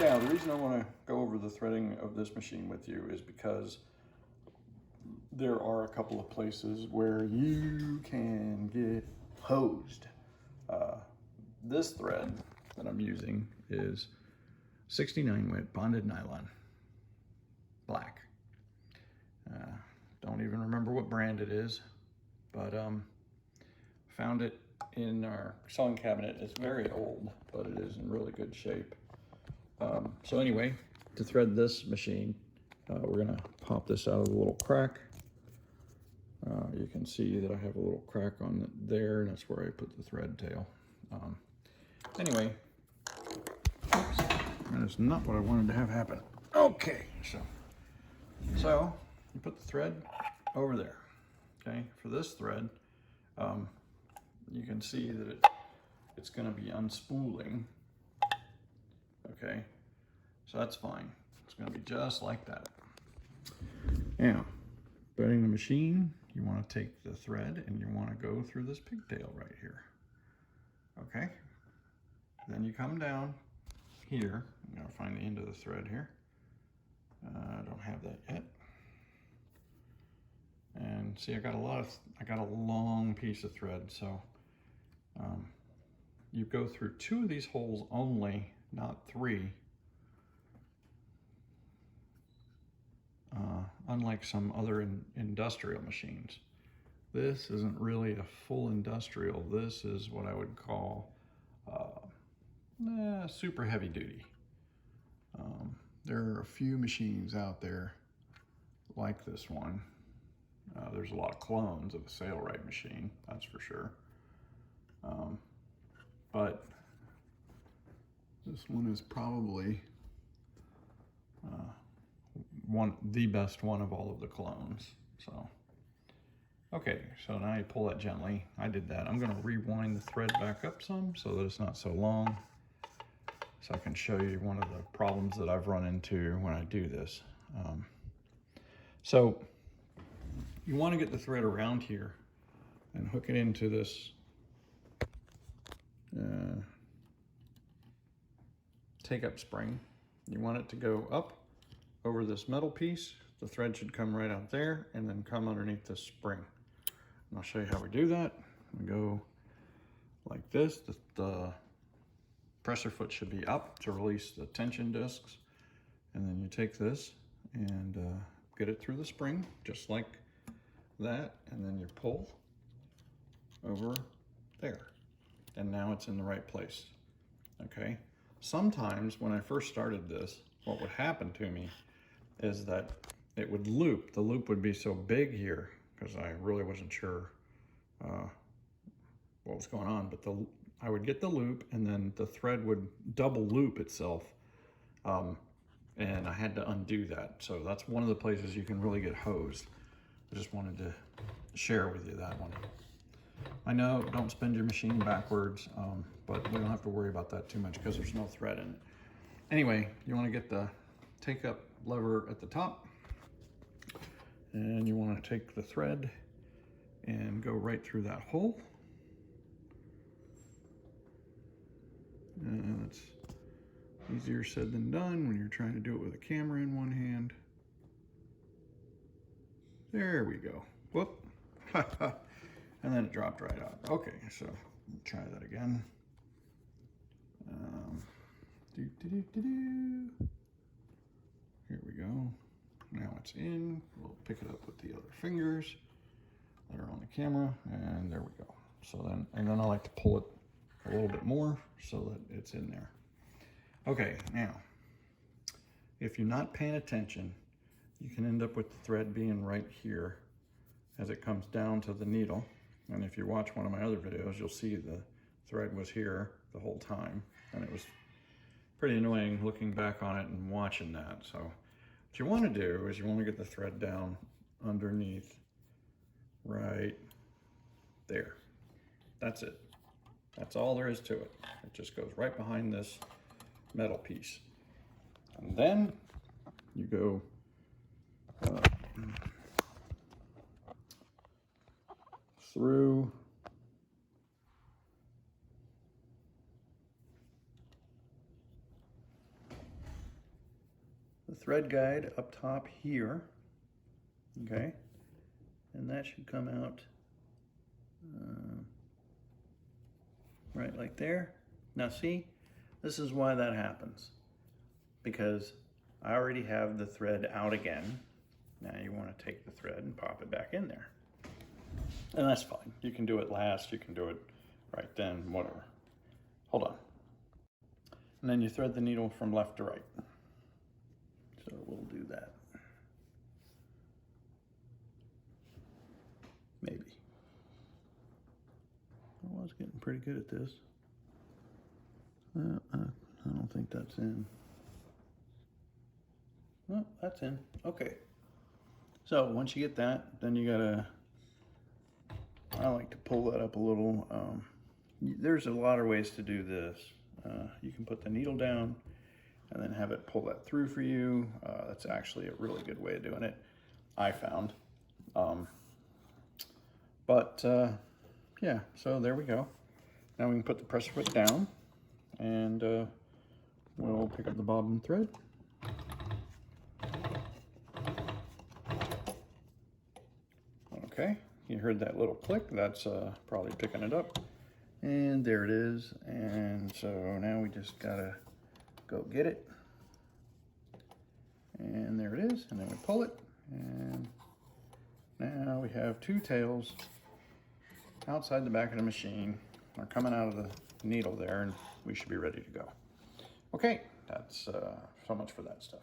Now, the reason I want to go over the threading of this machine with you is because there are a couple of places where you can get hosed. This thread that I'm using is 69 weight bonded nylon, black. Don't even remember what brand it is, but found it in our sewing cabinet. It's very old, but it is in really good shape. So anyway, to thread this machine, we're gonna pop this out of the little crack. You can see that I have a little crack on it there, and that's where I put the thread tail. Anyway, oops, that is not what I wanted to have happen. Okay, so you put the thread over there. Okay, for this thread, you can see that it's going to be unspooling. Okay, so that's fine. It's going to be just like that. Now, threading the machine, you want to take the thread and you want to go through this pigtail right here. Okay, then you come down here. I'm going to find the end of the thread here. I don't have that yet. And see, I got a long piece of thread, so you go through 2 of these holes only, not 3. Unlike some other industrial machines. This isn't really a full industrial. This is what I would call super heavy duty. There are a few machines out there like this one. There's a lot of clones of the Sailrite machine, that's for sure. But this one is probably the best one of all of the clones. So, okay, so now you pull that gently. I did that. I'm gonna rewind the thread back up some so that it's not so long, so I can show you one of the problems that I've run into when I do this. So you want to get the thread around here and hook it into this take-up spring. You want it to go up over this metal piece. The thread should come right out there and then come underneath this spring. And I'll show you how we do that. We go like this. The pressure foot should be up to release the tension discs. And then you take this and get it through the spring, just like that, and then you pull over there. And now it's in the right place, okay? Sometimes when I first started this, what would happen to me is that it would loop. The loop would be so big here, because I really wasn't sure what was going on, but I would get the loop and then the thread would double loop itself. And I had to undo that. So that's one of the places you can really get hosed. I just wanted to share with you that one. I know, don't spin your machine backwards, but we don't have to worry about that too much because there's no thread in it. Anyway, you want to get the take-up lever at the top, and you want to take the thread and go right through that hole. And it's easier said than done when you're trying to do it with a camera in one hand. There we go. Whoop. And then it dropped right out. Okay, so try that again. Here we go. Now it's in. We'll pick it up with the other fingers that are on the camera, and there we go. So then, and then I like to pull it a little bit more so that it's in there. Okay, now, if you're not paying attention, you can end up with the thread being right here as it comes down to the needle. And if you watch one of my other videos, you'll see the thread was here the whole time. And it was pretty annoying looking back on it and watching that. So what you want to do is you want to get the thread down underneath right there. That's it. That's all there is to it. It just goes right behind this metal piece. And then you go through thread guide up top here, okay? And that should come out right like there. Now see, this is why that happens, because I already have the thread out again. Now you want to take the thread and pop it back in there. And that's fine. You can do it last, you can do it right then, whatever. Hold on. And then you thread the needle from left to right. So we'll do that. Maybe. I was getting pretty good at this. I don't think that's in. Oh, that's in. Okay. So once you get that, then you gotta, I like to pull that up a little. There's a lot of ways to do this. You can put the needle down and then have it pull that through for you. That's actually a really good way of doing it, I found. Yeah, so there we go. Now we can put the pressure foot down and we'll pick up the bobbin thread. Okay, you heard that little click. That's probably picking it up. And there it is. And so now we just gotta go get it. And there it is. And then we pull it. And now we have two tails outside the back of the machine. They're coming out of the needle there, and we should be ready to go. Okay, that's so much for that stuff.